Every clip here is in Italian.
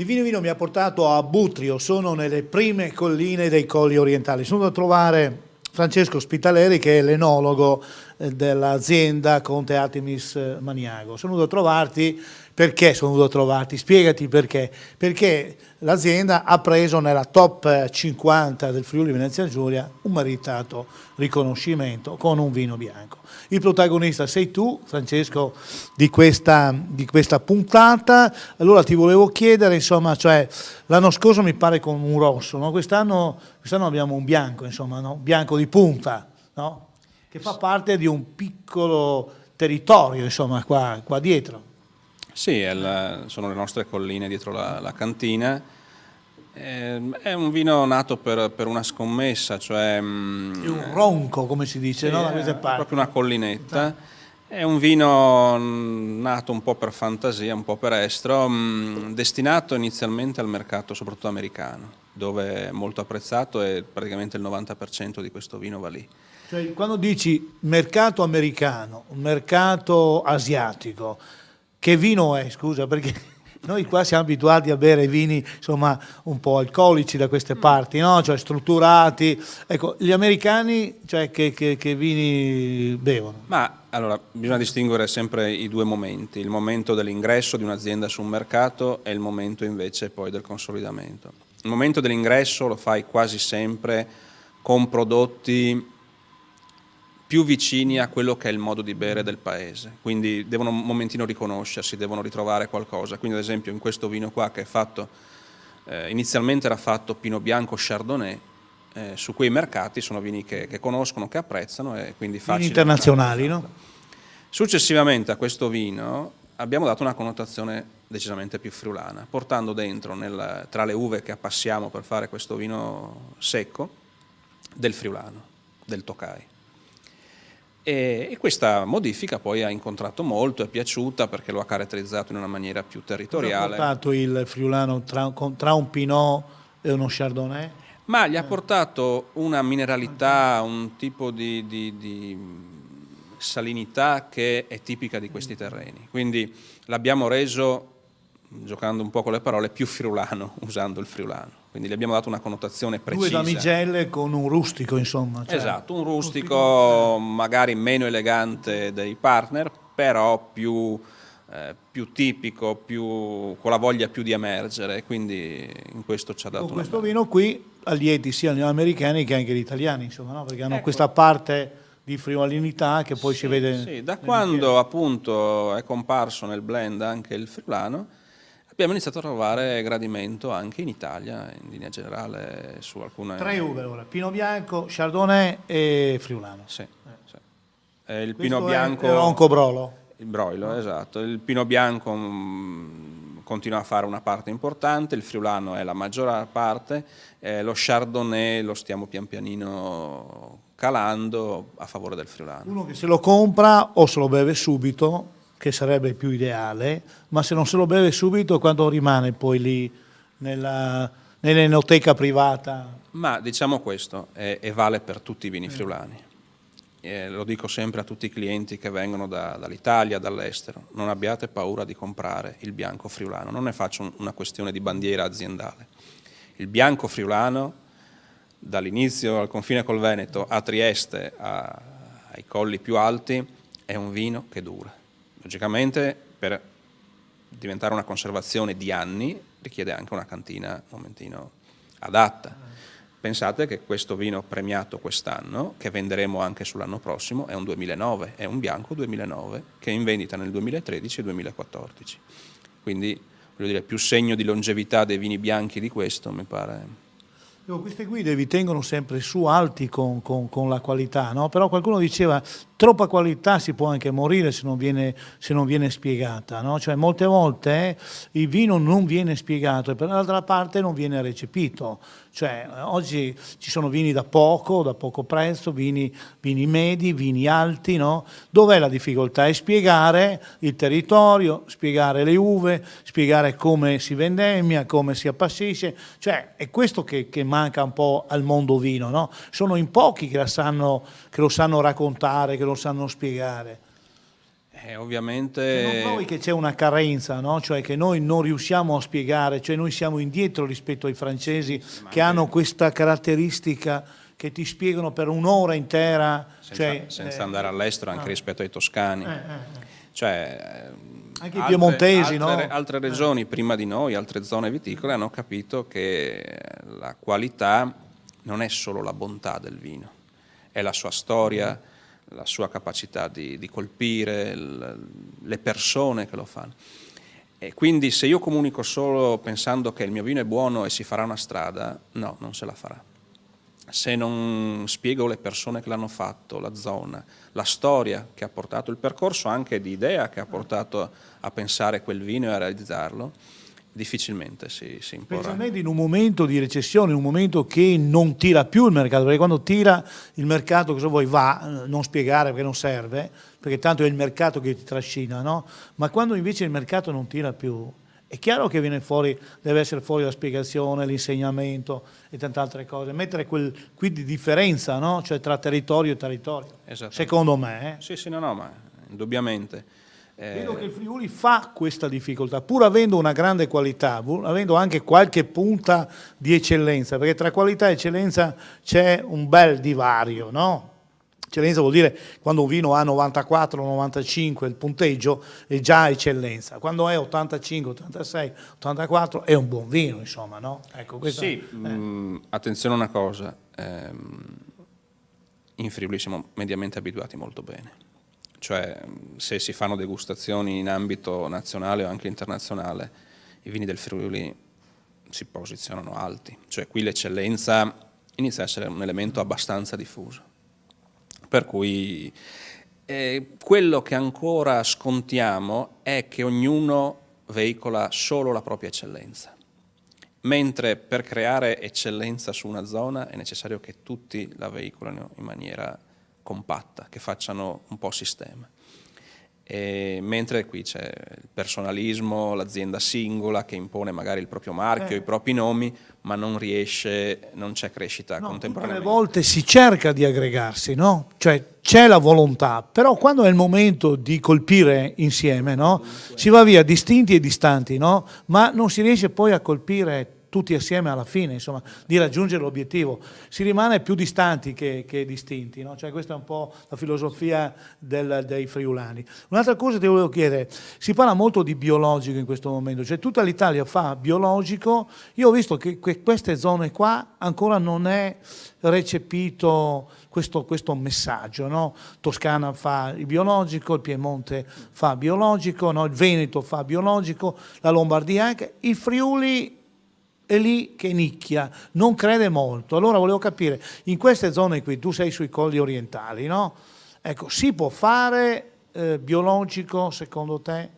Divino Vino mi ha portato a Butrio, sono nelle prime colline dei Colli Orientali. Sono andato a trovare Francesco Spitaleri, che è l'enologo dell'azienda Conte Artemis Maniago. Sono venuto a trovarti. Perché sono venuto a trovarti? Spiegati perché. Perché l'azienda ha preso nella top 50 del Friuli Venezia Giulia un meritato riconoscimento con un vino bianco. Il protagonista sei tu, Francesco, di questa puntata. Allora ti volevo chiedere, insomma, cioè l'anno scorso mi pare con un rosso, no? Quest'anno abbiamo un bianco, insomma, no? Bianco di punta, no? Che fa parte di un piccolo territorio, insomma, qua dietro. Sì, sono le nostre colline dietro la cantina. È un vino nato per una scommessa, cioè... È un ronco, come si dice, sì, no? Da queste parti. Proprio una collinetta. È un vino nato un po' per fantasia, un po' per estro, destinato inizialmente al mercato soprattutto americano, dove è molto apprezzato e praticamente il 90% di questo vino va lì. Cioè, quando dici mercato americano, mercato asiatico, che vino è, scusa, perché noi qua siamo abituati a bere vini, insomma, un po' alcolici da queste parti, no? Cioè strutturati. Ecco, gli americani, cioè, che vini bevono? Ma allora, bisogna distinguere sempre i due momenti, il momento dell'ingresso di un'azienda su un mercato e il momento invece poi del consolidamento. Il momento dell'ingresso lo fai quasi sempre con prodotti più vicini a quello che è il modo di bere del paese, quindi devono un momentino riconoscersi, devono ritrovare qualcosa. Quindi ad esempio in questo vino qua che è fatto, inizialmente era fatto Pinot Bianco Chardonnay, su quei mercati sono vini che conoscono, che apprezzano e quindi facili. Vini internazionali, no? Successivamente a questo vino abbiamo dato una connotazione decisamente più friulana, portando dentro tra le uve che appassiamo per fare questo vino secco del friulano, del Tokai. E questa modifica poi ha incontrato molto, è piaciuta perché lo ha caratterizzato in una maniera più territoriale. Cosa ha portato il friulano tra un Pinot e uno Chardonnay? Ma gli ha portato una mineralità, un tipo di salinità che è tipica di questi terreni. Quindi l'abbiamo reso, giocando un po' con le parole, più friulano, usando il friulano. Quindi gli abbiamo dato una connotazione precisa. Due damigelle con un rustico, insomma. Cioè, esatto, un rustico magari meno elegante dei partner, però più tipico, con la voglia più di emergere, quindi in questo ci ha dato con questo vino qui allieti sia gli americani che anche gli italiani, insomma, no? Perché hanno questa parte di friulinità che poi si vede. Sì, da quando appunto è comparso nel blend anche il friulano, abbiamo iniziato a trovare gradimento anche in Italia, in linea generale, su alcune... 3 uve ora, Pinot Bianco, Chardonnay e Friulano. Sì, sì. Il Pinot Bianco... È il Ronco Brolo. Il broilo, esatto. Il Pinot Bianco continua a fare una parte importante, il Friulano è la maggior parte, lo Chardonnay lo stiamo pian pianino calando a favore del Friulano. Uno che se lo compra o se lo beve subito, che sarebbe più ideale, ma se non se lo beve subito, quando rimane poi lì nell'enoteca privata? Ma diciamo questo, e vale per tutti i vini friulani. Lo dico sempre a tutti i clienti che vengono dall'Italia, dall'estero, non abbiate paura di comprare il bianco friulano, non ne faccio una questione di bandiera aziendale. Il bianco friulano, dall'inizio al confine col Veneto, a Trieste, ai colli più alti, è un vino che dura. Logicamente per diventare una conservazione di anni richiede anche una cantina un momentino adatta. Pensate che questo vino premiato quest'anno, che venderemo anche sull'anno prossimo, è un 2009, è un bianco 2009 che è in vendita nel 2013 e 2014. Quindi, voglio dire, più segno di longevità dei vini bianchi di questo, mi pare. Queste guide vi tengono sempre su alti con la qualità, no? Però qualcuno diceva troppa qualità si può anche morire se non viene spiegata, no? Cioè molte volte il vino non viene spiegato e per l'altra parte non viene recepito. Cioè oggi ci sono vini da poco prezzo, vini medi, vini alti, no? Dov'è la difficoltà? È spiegare il territorio, spiegare le uve, spiegare come si vendemmia, come si appassisce, cioè è questo che manca un po' al mondo vino, no? Sono in pochi che lo sanno raccontare, che lo sanno spiegare. Ovviamente... Non trovi che c'è una carenza, no? Cioè che noi non riusciamo a spiegare, cioè noi siamo indietro rispetto ai francesi che hanno questa caratteristica che ti spiegano per un'ora intera. Senza andare all'estero, anche rispetto ai toscani. Cioè, anche i piemontesi, no? Altre regioni prima di noi, altre zone viticole hanno capito che la qualità non è solo la bontà del vino, è la sua storia, la sua capacità di colpire le persone che lo fanno. E quindi se io comunico solo pensando che il mio vino è buono e si farà una strada, no, non se la farà. Se non spiego le persone che l'hanno fatto, la zona, la storia che ha portato, il percorso anche di idea che ha portato a pensare quel vino e a realizzarlo, difficilmente si imporrà. Specialmente in un momento di recessione, in un momento che non tira più il mercato, perché quando tira il mercato, cosa vuoi? Va, non spiegare perché non serve, perché tanto è il mercato che ti trascina, no? Ma quando invece il mercato non tira più, è chiaro che viene fuori, deve essere fuori la spiegazione, l'insegnamento e tante altre cose, mettere qui di differenza, no? Cioè tra territorio e territorio, secondo me. Sì, no, ma indubbiamente. Vedo che il Friuli fa questa difficoltà, pur avendo una grande qualità, pur avendo anche qualche punta di eccellenza, perché tra qualità e eccellenza c'è un bel divario, no? Eccellenza vuol dire quando un vino ha 94, 95 il punteggio è già eccellenza, quando è 85, 86, 84 è un buon vino, insomma, no? Ecco, sì, attenzione a una cosa, in Friuli siamo mediamente abituati molto bene. Cioè, se si fanno degustazioni in ambito nazionale o anche internazionale, i vini del Friuli si posizionano alti. Cioè, qui l'eccellenza inizia a essere un elemento abbastanza diffuso. Per cui quello che ancora scontiamo è che ognuno veicola solo la propria eccellenza. Mentre per creare eccellenza su una zona è necessario che tutti la veicolino in maniera compatta, che facciano un po' sistema. Mentre qui c'è il personalismo, l'azienda singola che impone magari il proprio marchio, i propri nomi, ma non c'è crescita contemporaneamente. Tutte le volte si cerca di aggregarsi, no? Cioè c'è la volontà, però quando è il momento di colpire insieme, no? Si va via distinti e distanti, no? Ma non si riesce poi a colpire tutti assieme alla fine, insomma, di raggiungere l'obiettivo. Si rimane più distanti che distinti, no? Cioè questa è un po' la filosofia dei friulani. Un'altra cosa ti volevo chiedere, si parla molto di biologico in questo momento, cioè tutta l'Italia fa biologico, io ho visto che queste zone qua ancora non è recepito questo messaggio, no? Toscana fa il biologico, il Piemonte fa biologico, no? Il Veneto fa biologico, la Lombardia anche, il Friuli è lì che nicchia, non crede molto. Allora volevo capire, in queste zone qui, tu sei sui colli orientali, no? Ecco, si può fare biologico secondo te?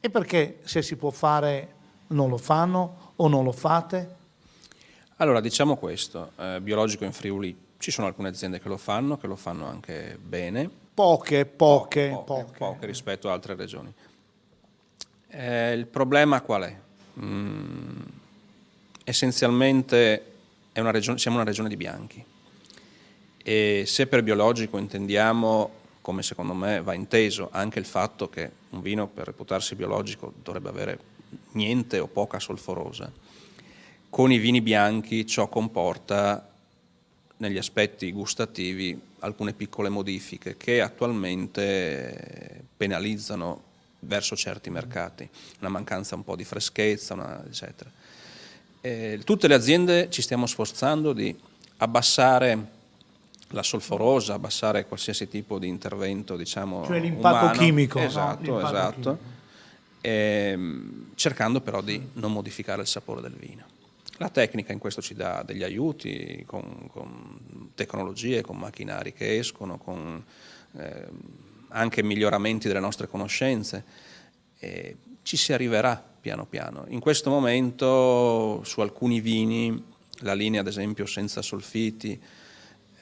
E perché se si può fare non lo fanno o non lo fate? Allora, diciamo questo, biologico in Friuli ci sono alcune aziende che lo fanno anche bene. Poche rispetto a altre regioni. Il problema qual è? Essenzialmente siamo una regione di bianchi e se per biologico intendiamo, come secondo me va inteso, anche il fatto che un vino per reputarsi biologico dovrebbe avere niente o poca solforosa, con i vini bianchi ciò comporta negli aspetti gustativi alcune piccole modifiche che attualmente penalizzano verso certi mercati, una mancanza un po' di freschezza, eccetera. Tutte le aziende ci stiamo sforzando di abbassare la solforosa, abbassare qualsiasi tipo di intervento, diciamo, cioè l'impatto umano. chimico. Esatto. Cercando però di non modificare il sapore del vino. La tecnica in questo ci dà degli aiuti con tecnologie, con macchinari che escono, con anche miglioramenti delle nostre conoscenze. Ci si arriverà piano piano. In questo momento su alcuni vini la linea ad esempio senza solfiti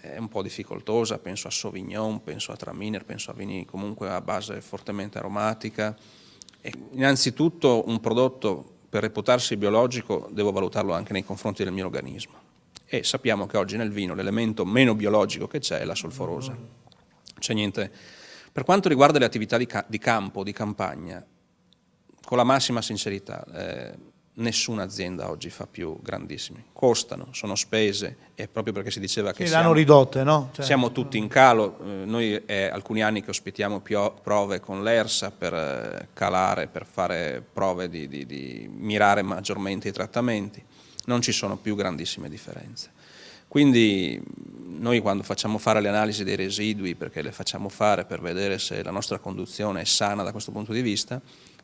è un po' difficoltosa, penso a Sauvignon, penso a Traminer, penso a vini comunque a base fortemente aromatica. E innanzitutto un prodotto per reputarsi biologico devo valutarlo anche nei confronti del mio organismo e sappiamo che oggi nel vino l'elemento meno biologico che c'è è la solforosa. C'è niente Per quanto riguarda le attività di campo, di campagna, con la massima sincerità, nessuna azienda oggi fa più grandissimi. Costano, sono spese, e proprio perché si diceva che le hanno ridotte, no? Cioè, siamo tutti in calo. Noi è alcuni anni che ospitiamo prove con l'ERSA per calare, per fare prove di mirare maggiormente i trattamenti. Non ci sono più grandissime differenze. Quindi noi, quando facciamo fare le analisi dei residui, perché le facciamo fare per vedere se la nostra conduzione è sana da questo punto di vista,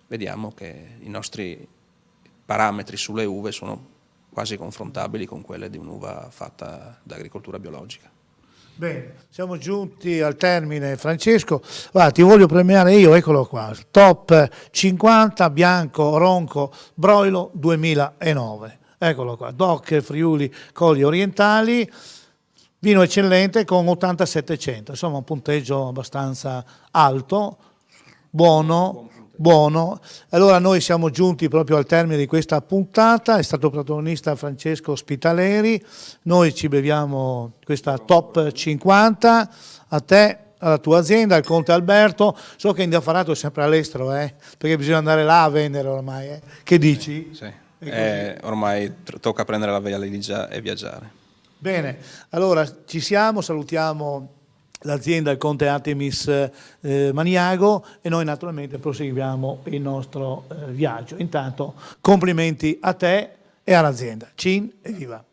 vediamo che i nostri parametri sulle uve sono quasi confrontabili con quelle di un'uva fatta da agricoltura biologica. Bene, siamo giunti al termine, Francesco. Guarda, ti voglio premiare io, eccolo qua, top 50 bianco ronco broilo 2009. Eccolo qua, DOC Friuli Colli Orientali, vino eccellente con 8700, insomma un punteggio abbastanza alto, buono. Allora noi siamo giunti proprio al termine di questa puntata, è stato protagonista Francesco Spitaleri, noi ci beviamo questa top 50, a te, alla tua azienda, al Conte Alberto. So che Indafarato è sempre all'estero, perché bisogna andare là a vendere ormai, Che dici? Sì. Ormai tocca prendere la valigia e viaggiare. Bene, allora ci siamo, salutiamo l'azienda il Conte Artemis Maniago e noi naturalmente proseguiamo il nostro viaggio. Intanto complimenti a te e all'azienda. Cin e viva!